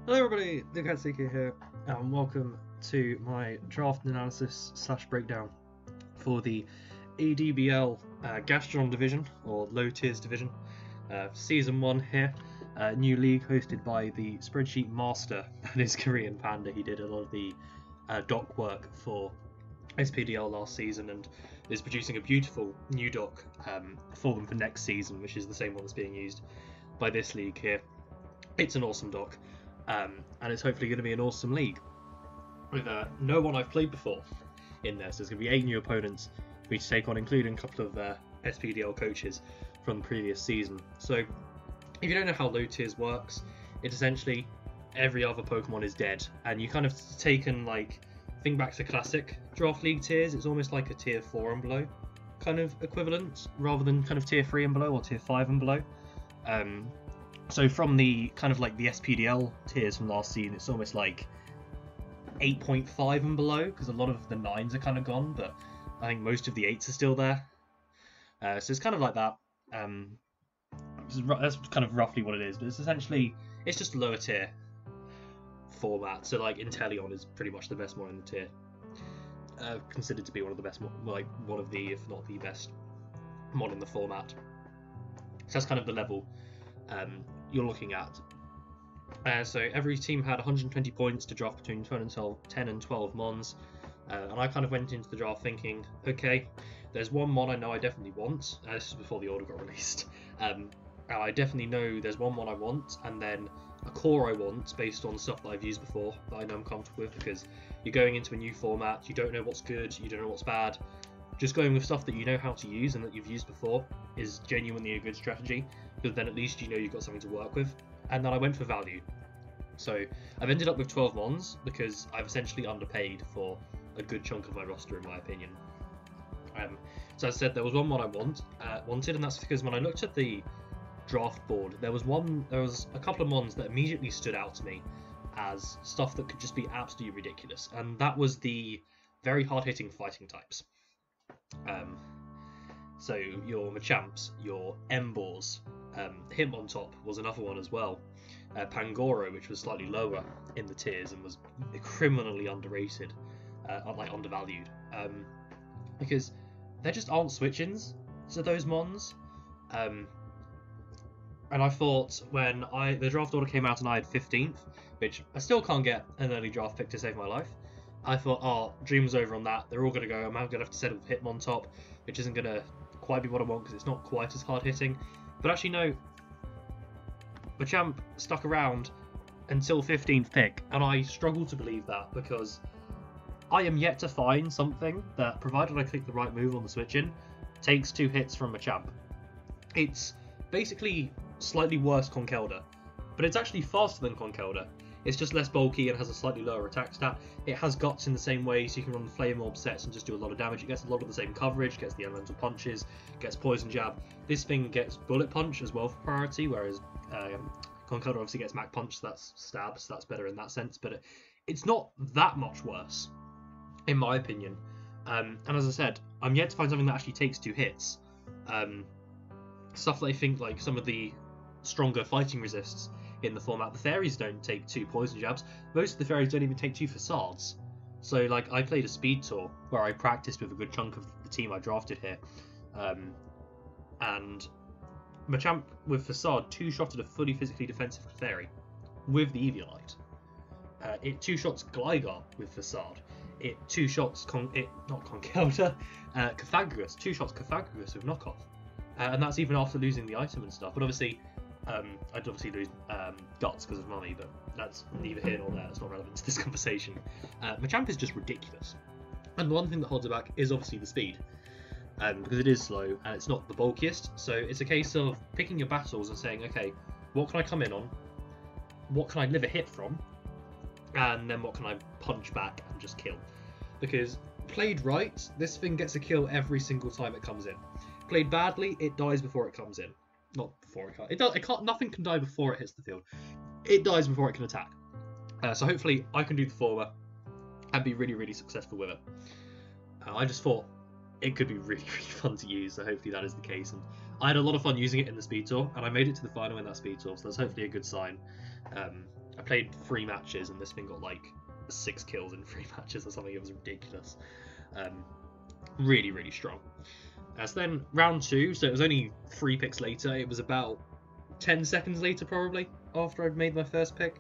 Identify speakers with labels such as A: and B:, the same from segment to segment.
A: Hello everybody, Diancie here, and welcome to my draft analysis / breakdown for the ADBL Gastrodon Division, or Low Tiers Division, Season 1 here, new league hosted by the Spreadsheet Master and his Korean Panda. He did a lot of the doc work for SPDL last season and is producing a beautiful new doc for them for next season, which is the same one that's being used by this league here. It's an awesome doc. And it's hopefully going to be an awesome league with no one I've played before in there. So there's going to be 8 new opponents for me to take on, including a couple of SPDL coaches from the previous season. So if you don't know how low tiers works, it's essentially every other Pokemon is dead, and you kind of taken think back to classic draft league tiers. It's almost like a tier 4 and below kind of equivalent, rather than kind of tier 3 and below or tier 5 and below. So from the kind of the SPDL tiers from last season, it's almost like 8.5 and below, because a lot of the 9s are kind of gone, but I think most of the 8s are still there. So it's kind of like that. That's kind of roughly what it is, but it's essentially, it's just a lower tier format. So Inteleon is pretty much the best mod in the tier. Considered to be one of the best, one of the, if not the best mod in the format. So that's kind of the level you're looking at. So every team had 120 points to draft between 10 and 12 mons, and I kind of went into the draft thinking, okay, there's one mon I know I definitely want. This was before the order got released. I definitely know there's one mon I want, and then a core I want based on stuff that I've used before that I know I'm comfortable with, because you're going into a new format, you don't know what's good, you don't know what's bad. Just going with stuff that you know how to use and that you've used before is genuinely a good strategy, because then at least you know you've got something to work with. And then I went for value. So I've ended up with 12 mons because I've essentially underpaid for a good chunk of my roster, in my opinion. So as I said, there was one mon I wanted, and that's because when I looked at the draft board, there was a couple of mons that immediately stood out to me as stuff that could just be absolutely ridiculous, and that was the very hard-hitting fighting types. So your Machamps, your Emboars, Hitmontop was another one as well. Pangoro, which was slightly lower in the tiers and was criminally underrated, undervalued, because there just aren't switch-ins to those mons. And I thought when the draft order came out and I had 15th, which I still can't get an early draft pick to save my life, I thought, oh, dream's over on that. They're all going to go. I'm going to have to settle with Hitmontop, which isn't going to quite be what I want because it's not quite as hard hitting. But actually, no. Machamp stuck around until 15th pick, and I struggle to believe that, because I am yet to find something that, provided I click the right move on the switch-in, takes 2 hits from Machamp. It's basically slightly worse Conkeldurr, but it's actually faster than Conkeldurr. It's just less bulky and has a slightly lower attack stat. It has guts in the same way, so you can run the Flame Orb sets and just do a lot of damage. It gets a lot of the same coverage, gets the elemental punches, gets poison jab. This thing gets bullet punch as well for priority, whereas Conkeldurr obviously gets Mach punch, so that's stab, so that's better in that sense. But it's not that much worse, in my opinion. And as I said, I'm yet to find something that actually takes 2 hits. Stuff that I think some of the stronger fighting resists in the format. The fairies don't take 2 poison jabs. Most of the fairies don't even take 2 facades. So I played a speed tour where I practiced with a good chunk of the team I drafted here, and Machamp with facade 2-shotted a fully physically defensive fairy with the Eviolite. It 2-shots Gligar with facade. It 2-shots Conkeldurr, Cthaggus 2-shots Cthaggus with knockoff, and that's even after losing the item and stuff. But obviously, I'd obviously lose guts because of money, but that's neither here nor there. It's not relevant to this conversation. Machamp is just ridiculous, and the one thing that holds it back is obviously the speed, because it is slow and it's not the bulkiest. So it's a case of picking your battles and saying, okay, what can I come in on? What can I live a hit from? And then what can I punch back and just kill? Because played right, this thing gets a kill every single time it comes in. Played badly, it dies before it comes in. Not before it can't. Nothing can die before it hits the field. It dies before it can attack. So hopefully I can do the former and be really, really successful with it. I just thought it could be really, really fun to use, so hopefully that is the case. And I had a lot of fun using it in the speed tour, and I made it to the final in that speed tour, so that's hopefully a good sign. I played 3 matches and this thing got like 6 kills in 3 matches or something. It was ridiculous. Really, really strong. So then round 2, so it was only 3 picks later. It was about 10 seconds later probably after I'd made my first pick.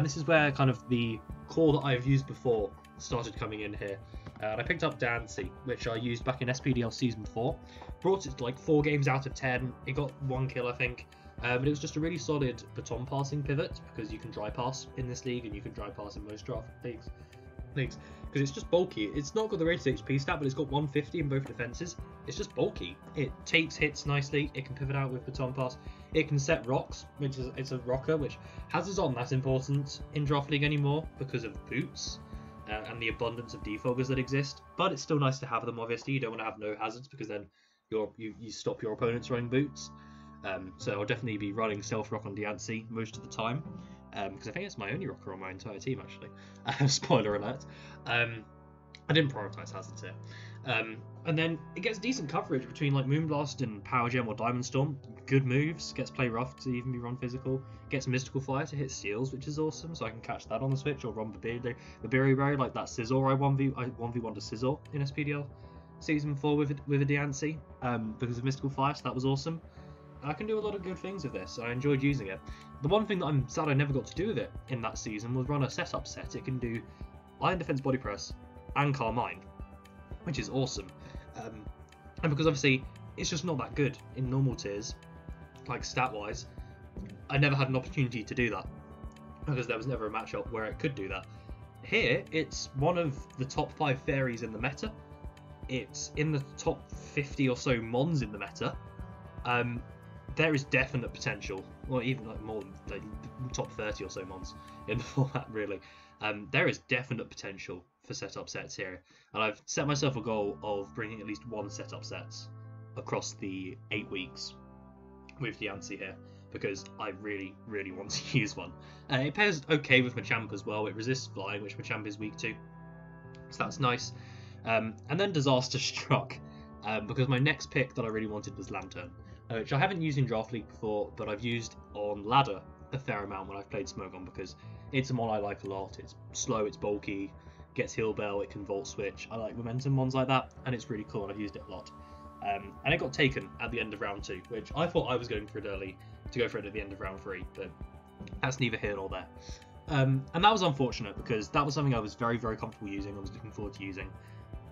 A: This is where kind of the core that I've used before started coming in here. And I picked up Diancie, which I used back in SPDL Season 4. Brought it to like 4 games out of 10. It got 1 kill, I think. But it was just a really solid baton passing pivot, because you can dry pass in this league and you can dry pass in most draft leagues. Because it's just bulky. It's not got the rated HP stat, but it's got 150 in both defenses. It's just bulky. It takes hits nicely. It can pivot out with baton pass. It can set rocks, which is it's a rocker, which hazards aren't that important in draft league anymore because of boots and the abundance of defoggers that exist. But it's still nice to have them. Obviously, you don't want to have no hazards because then you stop your opponents running boots. So I'll definitely be running Stealth Rock on Diancie most of the time, because I think it's my only rocker on my entire team, actually. Spoiler alert. I didn't prioritise hazards here. And then it gets decent coverage between like Moonblast and Power Gem or Diamond Storm. Good moves, gets play rough to even be run physical. Gets Mystical Fire to hit steals, which is awesome, so I can catch that on the switch or run Babiri like that Scizor I 1v1 to Scizor in SPDL Season 4 with a Diancie, because of Mystical Fire, so that was awesome. I can do a lot of good things with this. I enjoyed using it. The one thing that I'm sad I never got to do with it in that season was run a setup set. It can do Iron Defense Body Press and Carmine, which is awesome. And because obviously it's just not that good in normal tiers, like stat-wise, I never had an opportunity to do that because there was never a matchup where it could do that. Here, it's one of the top 5 fairies in the meta. It's in the top 50 or so mons in the meta. There is definite potential, or even like more than like top 30 or so mons in the format, really. There is definite potential for setup sets here, and I've set myself a goal of bringing at least 1 setup sets across the 8 weeks with Diancie here, because I really, really want to use one. It pairs okay with Machamp as well. It resists flying, which Machamp is weak to, so that's nice. And then Disaster Struck, because my next pick that I really wanted was Lantern, which I haven't used in Draft League before, but I've used on Ladder a fair amount when I've played Smogon, because it's a mon I like a lot. It's slow, it's bulky, gets Heal Bell, it can Volt Switch. I like momentum mons like that, and it's really cool, and I've used it a lot. And it got taken at the end of round 2, which I thought I was going for it early to go for it at the end of round 3, but that's neither here nor there. And that was unfortunate, because that was something I was very, very comfortable using, I was looking forward to using.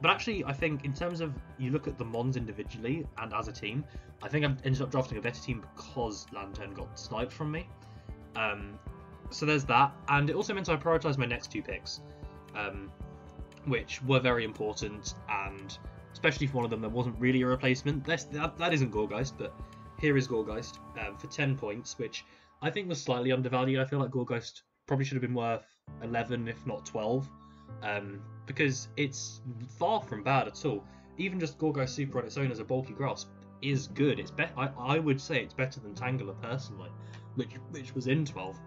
A: But actually, I think in terms of, you look at the mons individually and as a team, I think I ended up drafting a better team because Lantern got sniped from me. So there's that, and it also meant I prioritised my next 2 picks, which were very important, and especially for one of them, there wasn't really a replacement. That isn't Gourgeist, but here is Gourgeist for 10 points, which I think was slightly undervalued. I feel like Gourgeist probably should have been worth 11, if not 12. Because it's far from bad at all. Even just Gourgeist Super on its own as a bulky grasp is good. It's I would say it's better than Tangela personally, which was in 12.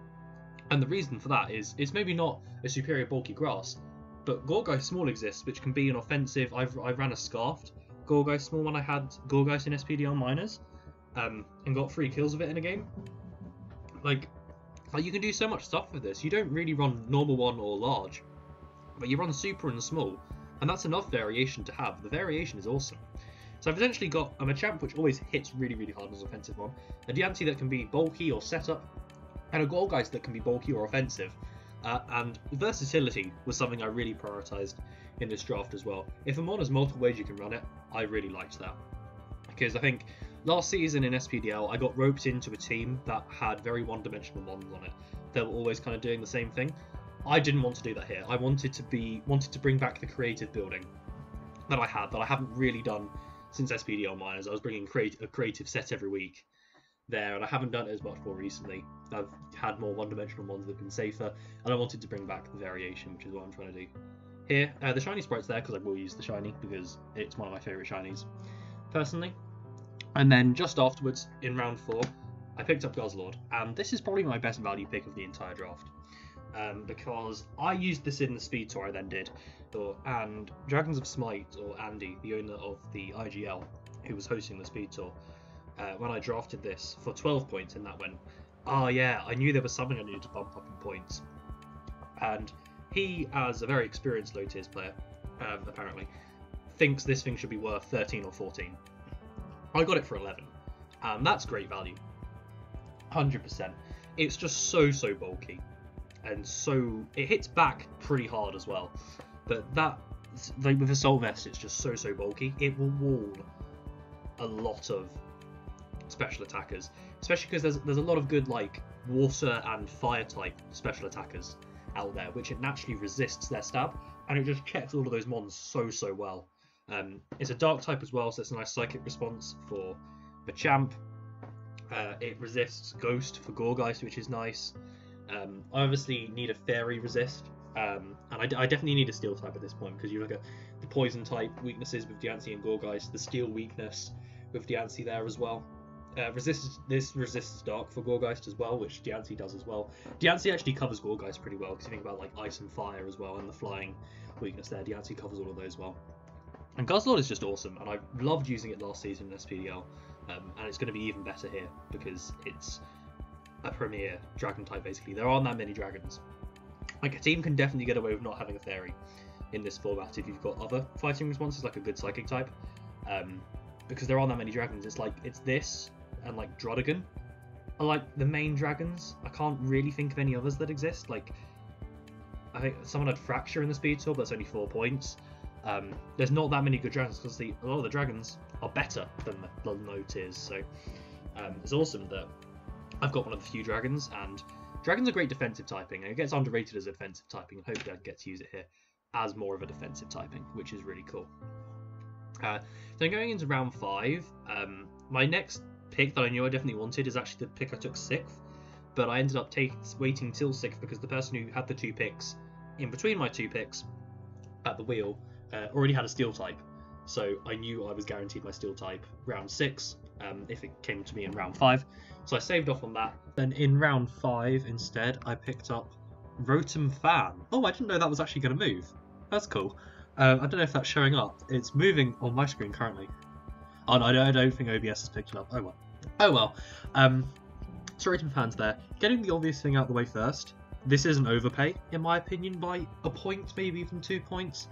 A: And the reason for that is it's maybe not a superior bulky grasp, but Gourgeist Small exists, which can be an offensive. I ran a Scarfed Gourgeist Small when I had Gourgeist in SPDL Minors, and got 3 kills of it in a game. Like you can do so much stuff with this. You don't really run normal 1 or large, but you run super and small, and that's enough variation to have. The variation is awesome. So I've essentially got a Machamp which always hits really, really hard as an offensive one, a Diancie that can be bulky or setup, and a Gourgeist that can be bulky or offensive. And versatility was something I really prioritised in this draft as well. If a mon has multiple ways you can run it, I really liked that. Because I think last season in SPDL, I got roped into a team that had very one-dimensional mons on it. They were always kind of doing the same thing. I didn't want to do that here. I wanted to bring back the creative building that I haven't really done since SPDL Minors. I was bringing a creative set every week there, and I haven't done it as much more recently. I've had more one-dimensional mons that have been safer, and I wanted to bring back the variation, which is what I'm trying to do here. The shiny sprite's there because I will use the shiny, because it's one of my favourite shinies personally. And then just afterwards, in round 4, I picked up Guzzlord, and this is probably my best value pick of the entire draft. Because I used this in the speed tour I then did, and Dragons of Smite, or Andy, the owner of the IGL, who was hosting the speed tour, when I drafted this for 12 points, and that went oh yeah, I knew there was something I needed to bump up in points. And he, as a very experienced low tiers player, apparently, thinks this thing should be worth 13 or 14. I got it for 11. That's great value. 100%. It's just so bulky. And so, it hits back pretty hard as well. But that, like with Assault Vest, it's just so bulky. It will wall a lot of special attackers. Especially because there's a lot of good, like, water and fire type special attackers out there, which it naturally resists their stab, and it just checks all of those mons so well. It's a dark type as well, so it's a nice psychic response for Machamp. It resists Ghost for Gourgeist, which is nice. I obviously need a Fairy resist, and I definitely need a Steel type at this point, because you look at the Poison type weaknesses with Diancie and Gourgeist, the Steel weakness with Diancie there as well. This resists Dark for Gourgeist as well, which Diancie does as well. Diancie actually covers Gourgeist pretty well, because you think about like Ice and Fire as well, and the flying weakness there. Diancie covers all of those well. And Guzzlord is just awesome, and I loved using it last season in SPDL, and it's going to be even better here, because it's a premier dragon type basically. There aren't that many dragons. Like, a team can definitely get away with not having a Fairy in this format if you've got other fighting responses, like a good Psychic type, because there aren't that many dragons. It's this and like Drodagon are like the main dragons. I can't really think of any others that exist. Like, I think someone had Fracture in the speed tour, but it's only 4 points. There's not that many good dragons, because a lot of the dragons are better than the low tiers. So it's awesome that I've got one of the few dragons, and dragons are great defensive typing, and it gets underrated as a defensive typing, and hopefully I get to use it here as more of a defensive typing, which is really cool. So going into round 5, my next pick that I knew I definitely wanted is actually the pick I took 6th, but I ended up waiting till 6th because the person who had the 2 picks in between my 2 picks at the wheel already had a Steel type, so I knew I was guaranteed my Steel type round 6 if it came to me in round 5, so I saved off on that. Then in round 5 instead I picked up Rotom Fan. Oh, I didn't know that was actually going to move. That's cool. I don't know if that's showing up. It's moving on my screen currently. Oh no, I don't think OBS has picked it up. Oh well. So Rotom Fan's there. Getting the obvious thing out of the way first. This is an overpay, in my opinion, by a point, maybe even 2 points.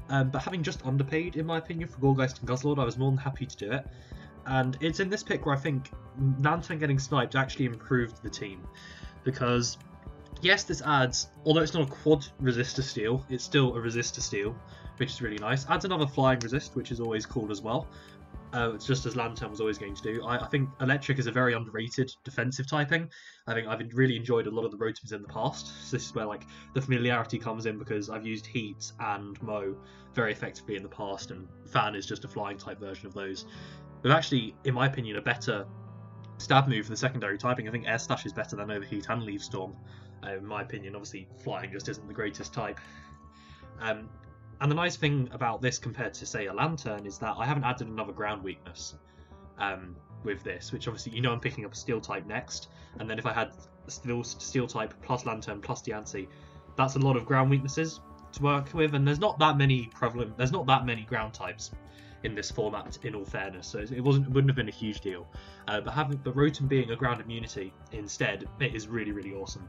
A: But having just underpaid, in my opinion, for Gourgeist and Guzzlord, I was more than happy to do it. And it's in this pick where I think Lantern getting sniped actually improved the team. Because, yes, this adds, although it's not a quad resist to steel, it's still a resist to steel, which is really nice. Adds another flying resist, which is always cool as well. It's just as Lantern was always going to do. I think Electric is a very underrated defensive typing. I think I've really enjoyed a lot of the Rotoms in the past. So this is where like the familiarity comes in, because I've used Heat and Mow very effectively in the past, and Fan is just a flying type version of those. But actually, in my opinion, a better stab move for the secondary typing. I think Air Slash is better than Overheat and Leaf Storm. In my opinion, obviously flying just isn't the greatest type. And the nice thing about this compared to, say, a Lantern is that I haven't added another ground weakness with this, which obviously, you know, I'm picking up a Steel type next, and then if I had Steel type plus Lantern plus Diancie, that's a lot of ground weaknesses to work with, and there's not that many ground types in this format, in all fairness, so it wouldn't have been a huge deal. But Rotom being a ground immunity instead, it is really awesome.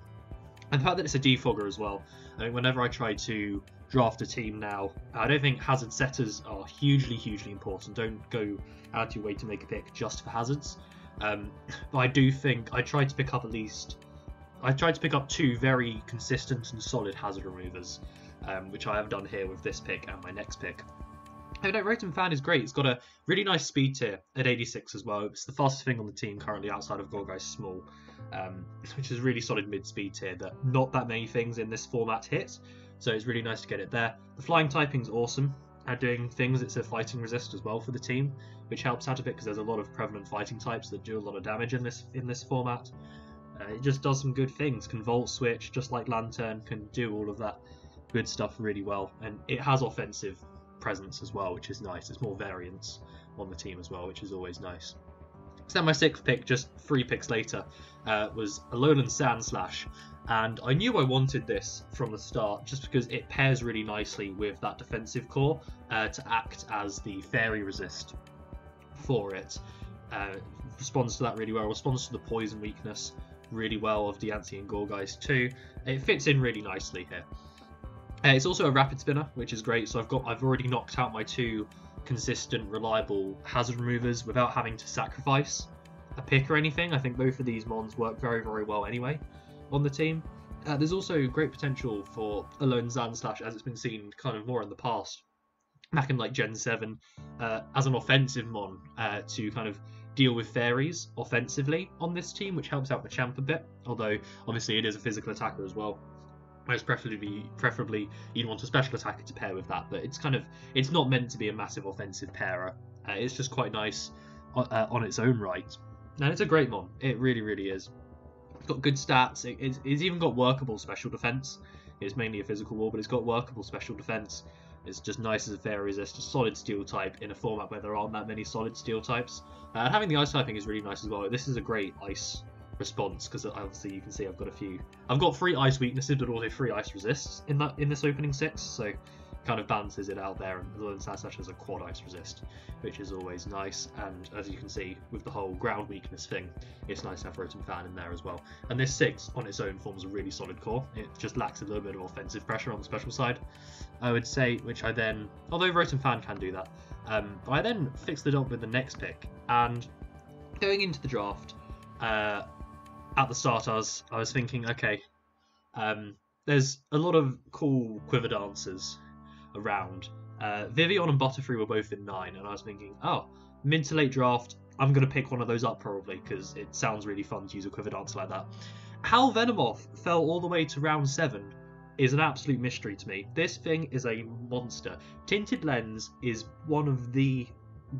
A: And the fact that it's a defogger as well. I mean, whenever I try to draft a team now, I don't think hazard setters are hugely important. Don't go out of your way to make a pick just for hazards. But I do think I tried to pick up 2 very consistent and solid hazard removers, which I have done here with this pick and my next pick. Rotom Fan is great. It's got a really nice speed tier at 86 as well. It's the fastest thing on the team currently outside of Gourgeist Small, which is really solid mid-speed tier that not that many things in this format hit, so it's really nice to get it there. The flying typing's awesome at doing things. It's a fighting resist as well for the team, which helps out a bit because there's a lot of prevalent fighting types that do a lot of damage in this format. It just does some good things. Can Volt Switch, just like Lantern, can do all of that good stuff really well, and it has offensive presence as well, which is nice. There's more variance on the team as well, which is always nice. So then my 6th pick, just 3 picks later, was Alolan Sandslash, and I knew I wanted this from the start just because it pairs really nicely with that defensive core to act as the fairy resist for it. Responds to that really well, responds to the poison weakness really well of Diancie and Gorgeist too. It fits in really nicely here. It's also a rapid spinner, which is great. So I've already knocked out my 2 consistent, reliable hazard removers without having to sacrifice a pick or anything. I think both of these mons work very, very well anyway on the team. There's also great potential for a lone Sandslash, as it's been seen kind of more in the past, back in like Gen 7, as an offensive mon to kind of deal with fairies offensively on this team, which helps out Machamp a bit, although obviously it is a physical attacker as well. Most preferably you'd want a special attacker to pair with that, but it's not meant to be a massive offensive pairer. It's just quite nice on its own right, and it's a great mon. It really, really is. It's got good stats. It's even got workable special defense. It's mainly a physical wall, but it's got workable special defense. It's just nice as a fairy resist, a solid steel type in a format where there aren't that many solid steel types. And having the ice typing is really nice as well. This is a great ice response, because obviously you can see I've got 3 ice weaknesses but also 3 ice resists in this opening 6, so kind of balances it out there. And the Lone Sandslash has a quad ice resist, which is always nice. And as you can see with the whole ground weakness thing, it's nice to have Rotom Fan in there as well. And this 6 on its own forms a really solid core. It just lacks a little bit of offensive pressure on the special side, I would say, which I then, although Rotom Fan can do that, I then fixed it up with the next pick. And going into the draft, at the start I was thinking, okay, there's a lot of cool Quiver Dancers around. Vivian and Butterfree were both in 9, and I was thinking, oh, mid to late draft, I'm going to pick one of those up probably, because it sounds really fun to use a Quiver Dancer like that. How Venomoth fell all the way to round 7 is an absolute mystery to me. This thing is a monster. Tinted Lens is one of the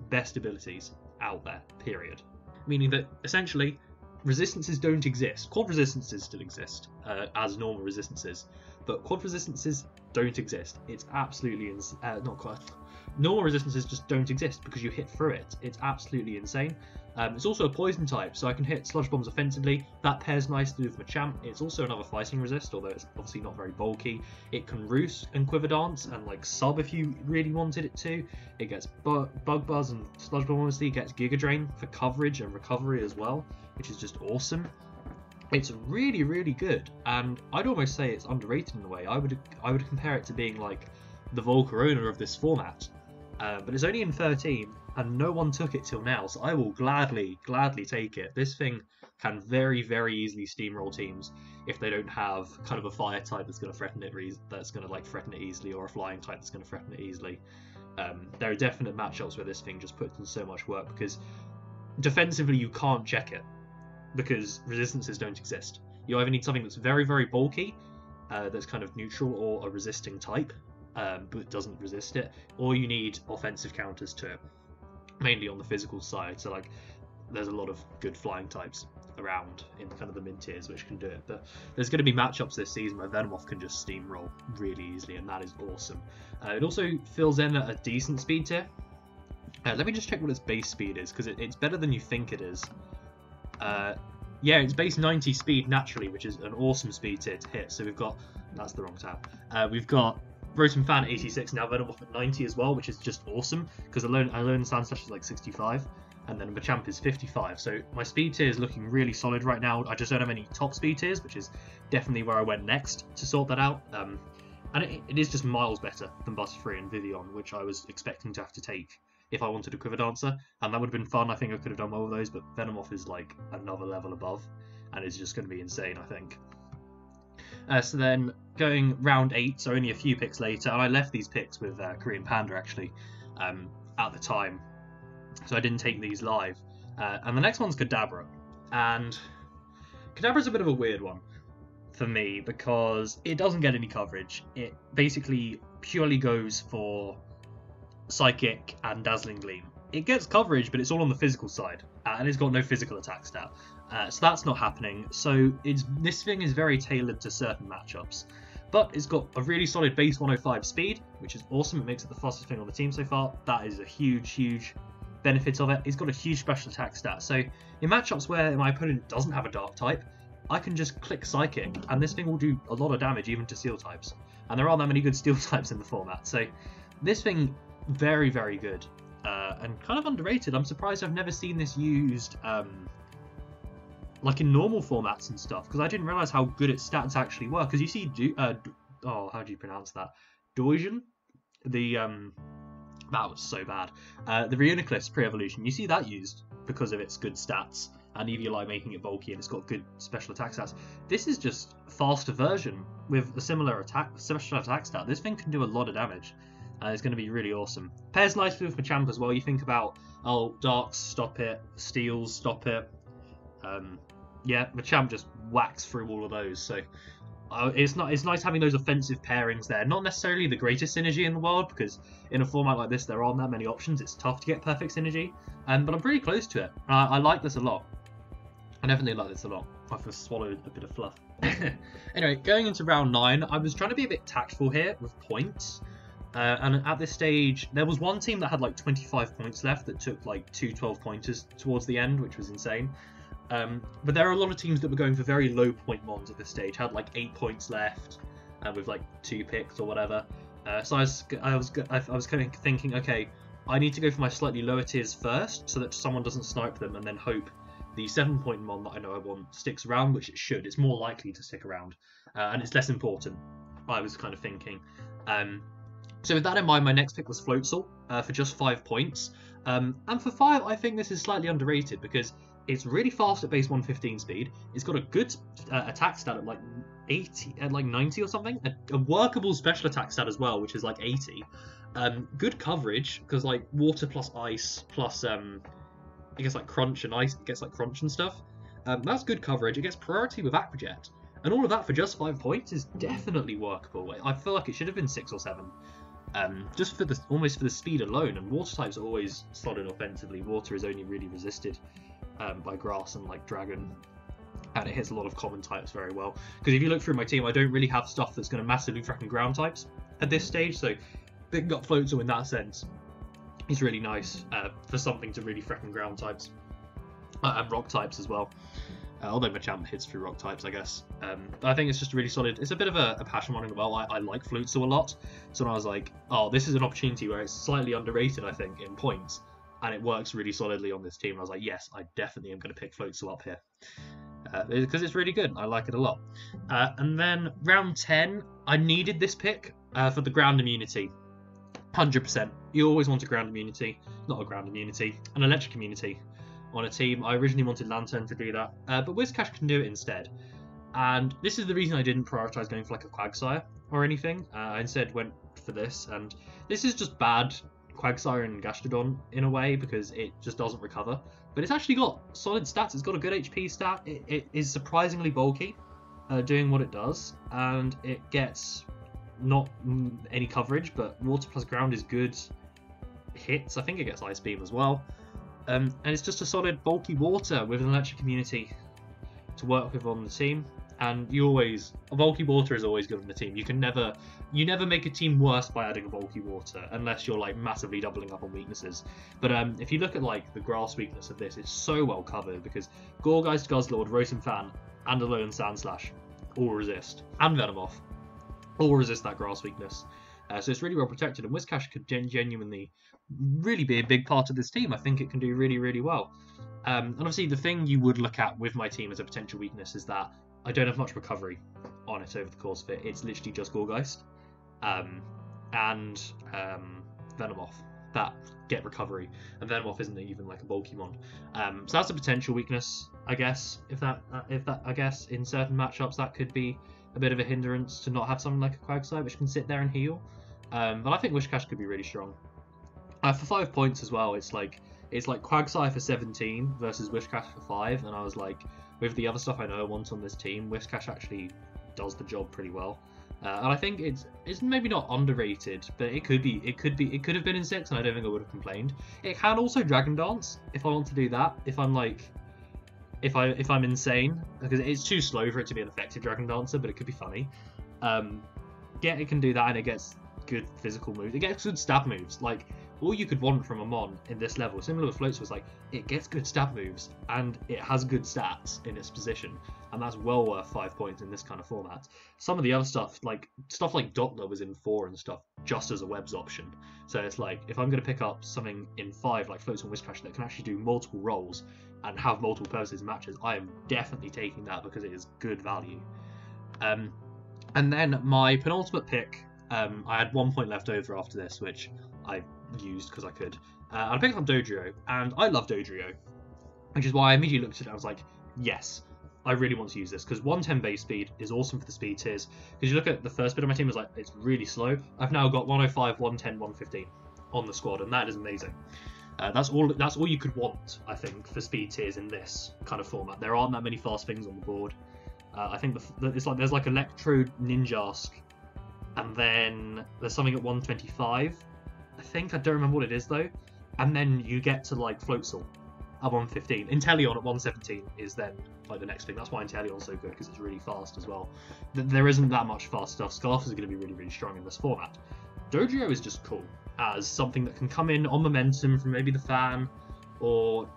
A: best abilities out there, period. Meaning that, essentially, resistances don't exist. Quad resistances still exist as normal resistances, but quad resistances don't exist. It's absolutely not quite. Normal resistances just don't exist because you hit through it. It's absolutely insane. It's also a poison type, so I can hit Sludge Bombs offensively. That pairs nicely with Machamp. It's also another fighting resist, although it's obviously not very bulky. It can Roost and Quiver Dance and like sub if you really wanted it to. It gets Bug Buzz and Sludge Bomb, obviously. It gets Giga Drain for coverage and recovery as well, which is just awesome. It's really, really good, and I'd almost say it's underrated in a way. I would compare it to being like the Volcarona of this format, but it's only in 13, and no one took it till now, so I will gladly take it. This thing can very, very easily steamroll teams if they don't have kind of a fire type that's going to threaten it, threaten it easily, or a flying type that's going to threaten it easily. There are definite matchups where this thing just puts in so much work, because defensively you can't check it, because resistances don't exist. You either need something that's very, very bulky, that's kind of neutral, or a resisting type, but doesn't resist it, or you need offensive counters to it, mainly on the physical side. So like, there's a lot of good flying types around in kind of the mid tiers which can do it, but there's going to be matchups this season where Venomoth can just steamroll really easily, and that is awesome. It also fills in at a decent speed tier. Let me just check what its base speed is, because it's better than you think it is. Yeah, it's base 90 speed naturally, which is an awesome speed tier to hit. So we've got, that's the wrong tab. We've got Rotom Fan 86, now Venomoth at 90 as well, which is just awesome, because Alone Sandslash is like 65, and then Machamp is 55. So my speed tier is looking really solid right now. I just don't have any top speed tiers, which is definitely where I went next to sort that out. And it is just miles better than Butterfree and Vivian, which I was expecting to have to take if I wanted a Quiver Dancer, and that would have been fun. I think I could have done well with those, but Venomoth is like another level above, and it's just going to be insane, I think. So then going round 8, so only a few picks later, and I left these picks with Korean Panda actually at the time, so I didn't take these live. And the next one's Cadabra, and Cadabra's a bit of a weird one for me because it doesn't get any coverage. It basically purely goes for Psychic and Dazzling Gleam. It gets coverage, but it's all on the physical side, and it's got no physical attack stat, so that's not happening. So this thing is very tailored to certain matchups, but it's got a really solid base 105 speed, which is awesome. It makes it the fastest thing on the team so far. That is a huge benefit of it. It's got a huge special attack stat, so in matchups where my opponent doesn't have a dark type, I can just click Psychic, and this thing will do a lot of damage even to steel types, and there aren't that many good steel types in the format. So this thing, very, very good, and kind of underrated. I'm surprised I've never seen this used like in normal formats and stuff, because I didn't realize how good its stats actually were. Because you see, how do you pronounce that? Dojo? The that was so bad. The Reuniclus pre-evolution, you see that used because of its good stats, and Eviolite making it bulky, and it's got good special attack stats. This is just a faster version with a similar special attack stat. This thing can do a lot of damage. It's going to be really awesome. Pairs nicely with Machamp as well. You think about, oh, Darks, stop it. Steels, stop it. Yeah, Machamp just whacks through all of those. So it's nice having those offensive pairings there. Not necessarily the greatest synergy in the world, because in a format like this there aren't that many options. It's tough to get perfect synergy. But I'm pretty close to it. I like this a lot. I definitely like this a lot. I've just swallowed a bit of fluff. Anyway, going into round 9, I was trying to be a bit tactful here with points. And at this stage, there was one team that had like 25 points left that took like 2 12-pointers towards the end, which was insane. But there are a lot of teams that were going for very low point mons at this stage, had like 8 points left, with like 2 picks or whatever. So I was kind of thinking, okay, I need to go for my slightly lower tiers first, so that someone doesn't snipe them, and then hope the 7-point mon that I know I want sticks around, which it should. It's more likely to stick around, and it's less important, I was kind of thinking. So with that in mind, my next pick was Floatzel for just 5 points. And for 5, I think this is slightly underrated because it's really fast at base 115 speed. It's got a good attack stat at like 80, at like 90 or something. A workable special attack stat as well, which is like 80. Good coverage because like water plus ice plus I guess like crunch and ice. It gets like crunch and stuff. That's good coverage. It gets priority with Aqua Jet, and all of that for just 5 points is definitely workable. I feel like it should have been 6 or 7. Just for almost for the speed alone, and water types are always solid offensively. Water is only really resisted by grass and like dragon, and it hits a lot of common types very well. Because if you look through my team, I don't really have stuff that's going to massively threaten ground types at this stage, so picking up Floatzel in that sense is really nice for something to really threaten ground types and rock types as well. Although Machamp hits through rock types, I guess. But I think it's just really solid. It's a bit of a passion one as well. I like Floatzel a lot. So when I was like, oh, this is an opportunity where it's slightly underrated, I think, in points. And it works really solidly on this team. And I was like, yes, I definitely am going to pick Floatzel up here. Because it's really good. I like it a lot. And then round 10, I needed this pick for the ground immunity. 100%. You always want a ground immunity. Not a ground immunity. An electric immunity on a team. I originally wanted Lantern to do that, but Whiscash can do it instead. And this is the reason I didn't prioritize going for like a Quagsire or anything. I instead went for this, and this is just bad Quagsire and Gastrodon in a way because it just doesn't recover. But it's actually got solid stats. It's got a good HP stat. It is surprisingly bulky, doing what it does, and it gets not any coverage, but water plus ground is good hits. I think it gets Ice Beam as well. And it's just a solid bulky water with an electric immunity to work with on the team. And a bulky water is always good on the team. You never make a team worse by adding a bulky water unless you're like massively doubling up on weaknesses. But if you look at like the grass weakness of this, it's so well covered because Gourgeist, Guzzlord, Rotom Fan, and Alolan Sandslash all resist, and Venomoth all resist that grass weakness. So it's really well protected, and Whiscash could genuinely really be a big part of this team. I think it can do really, really well. And obviously the thing you would look at with my team as a potential weakness is that I don't have much recovery on it over the course of it. It's literally just Gourgeist and Venomoth that get recovery, and Venomoth isn't even like a bulky mon. So that's a potential weakness, I guess. If that I guess in certain matchups that could be a bit of a hindrance to not have something like a Quagsire which can sit there and heal. But I think Whiscash could be really strong. For 5 points as well, it's like Quagsire for 17 versus Whiscash for 5, and I was like, with the other stuff I know I want on this team, Whiscash actually does the job pretty well. And I think it's maybe not underrated, but it could have been in 6, and I don't think I would have complained. It can also Dragon Dance if I want to do that. If I'm like, if I'm insane, because it's too slow for it to be an effective Dragon Dancer, but it could be funny. Yeah, it can do that, and it gets good physical moves. It gets good stab moves. Like all you could want from a Mon in this level, similar with Floatzel, was like, it gets good stab moves, and it has good stats in its position, and that's well worth 5 points in this kind of format. Some of the other stuff like Doppler was in 4 and stuff, just as a webs option. So it's like, if I'm going to pick up something in 5, like Floatzel and Whiscash, that can actually do multiple roles and have multiple purposes in matches, I am definitely taking that because it is good value. And then my penultimate pick, I had 1 point left over after this, which I used because I could. I picked up Dojo, and I love Dojo, which is why I immediately looked at it and I was like, yes, I really want to use this, because 110 base speed is awesome for the speed tiers. Because you look at the first bit of my team, it's like, it's really slow. I've now got 105, 110, 115 on the squad, and that is amazing. That's all you could want, I think, for speed tiers in this kind of format. There aren't that many fast things on the board. I think there's like Electro Ninjask, and then there's something at 125. I don't remember what it is though. And then you get to like Floatzel at 115. Inteleon at 117 is then like the next thing. That's why Inteleon's so good, because it's really fast as well. There isn't that much fast stuff. Scarf is going to be really, really strong in this format. Dojo is just cool as something that can come in on momentum from maybe the Fan or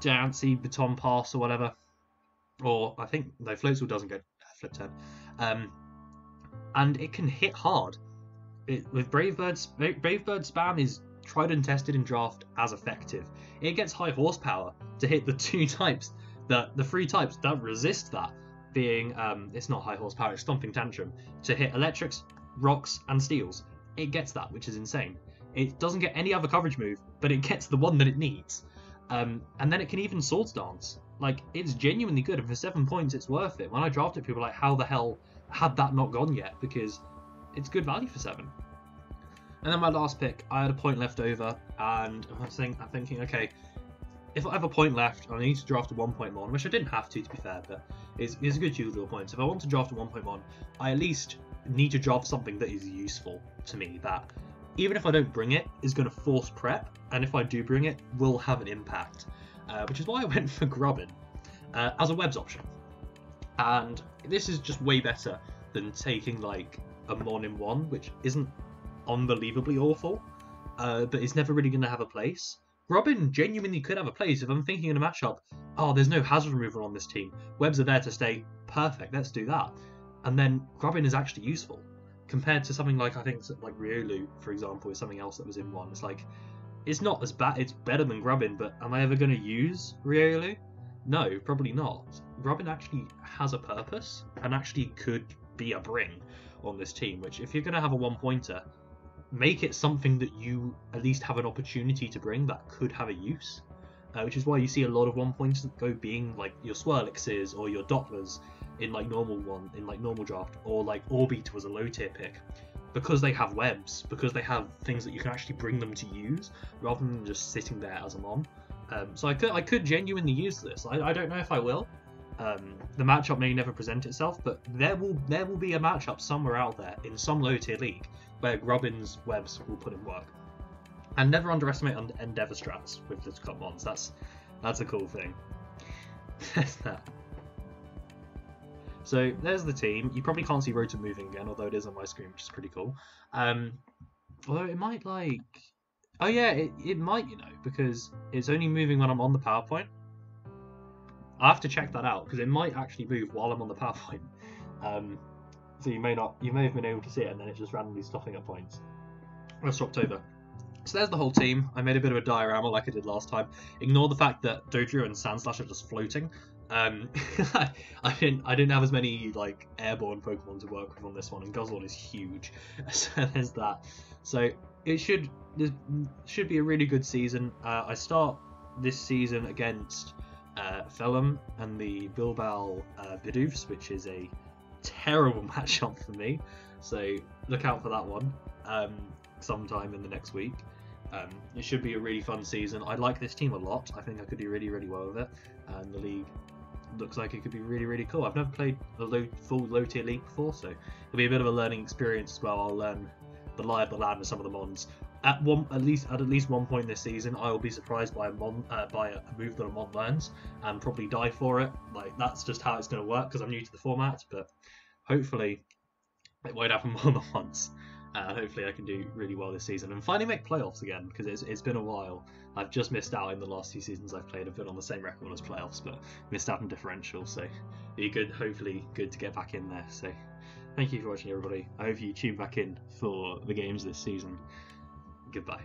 A: Diancie, Baton Pass or whatever. Or I think no, Floatzel doesn't get flip turn. And it can hit hard. With Brave Bird spam is tried and tested in draft as effective. It gets high horsepower to hit the the 3 types that resist that, being it's not high horsepower, it's Stomping Tantrum, to hit electrics, rocks, and steels. It gets that, which is insane. It doesn't get any other coverage move, but it gets the one that it needs. And then it can even Swords Dance. Like, it's genuinely good, and for 7 points, it's worth it. When I drafted, people were like, how the hell had that not gone yet? Because it's good value for 7. And then my last pick, I had a point left over, and I'm thinking, okay, if I have a point left, I need to draft a 1 point Mon, which I didn't have to be fair, but it's a good use of the points. If I want to draft a 1 point Mon, I at least need to draft something that is useful to me, that even if I don't bring it, is going to force prep, and if I do bring it, will have an impact. Which is why I went for Grubbin as a webs option. And this is just way better than taking like a Mon in 1, which isn't unbelievably awful, but it's never really going to have a place. Grubbin genuinely could have a place if I'm thinking in a matchup, oh, there's no hazard removal on this team. Webs are there to stay. Perfect, let's do that. And then Grubbin is actually useful. Compared to something like, I think, like Riolu, for example, is something else that was in 1. It's like, it's not as bad, it's better than Grubbin, but am I ever going to use Riolu? No, probably not. Grubbin actually has a purpose, and actually could be a bring on this team, which if you're going to have a 1-pointer, make it something that you at least have an opportunity to bring that could have a use. Which is why you see a lot of 1-pointers that go being like your Swirlixes or your Dopplers in like normal draft, or like Orbeat was a low tier pick, because they have webs, because they have things that you can actually bring them to use rather than just sitting there as a Mon. So I could genuinely use this. I don't know if I will. The matchup may never present itself, but there will be a matchup somewhere out there in some low tier league where Grubbin's webs will put in work. And never underestimate Endeavour strats with the Cup Mons. That's a cool thing. There's that. So there's the team. You probably can't see Rotom moving again, although it is on my screen, which is pretty cool. Although it might like... Oh yeah, it might, you know, because it's only moving when I'm on the PowerPoint. I have to check that out, because it might actually move while I'm on the PowerPoint. So you may have been able to see it, and then it's just randomly stopping at points. I swapped over. So there's the whole team. I made a bit of a diorama like I did last time. Ignore the fact that Dojo and Sandslash are just floating. I didn't have as many like airborne Pokemon to work with on this one, and Guzzlord is huge. So there's that. So this should be a really good season. I start this season against Phelim and the Bilbao Bidoofs, which is a terrible matchup for me. So look out for that one sometime in the next week. It should be a really fun season. I like this team a lot. I think I could do really, really well with it. And the league looks like it could be really, really cool. I've never played a full low-tier league before, so it'll be a bit of a learning experience as well. I'll learn the lie of the land with some of the Mons. At least one point this season, I will be surprised by a move that a Mon learns, and probably die for it. Like, that's just how it's going to work, because I'm new to the format, but hopefully it won't happen more than once. Hopefully I can do really well this season and finally make playoffs again, because it's been a while. I've just missed out in the last 2 seasons I've played. I've been on the same record as playoffs, but missed out on differential, so be good. Hopefully good to get back in there. So thank you for watching, everybody. I hope you tune back in for the games this season. Goodbye.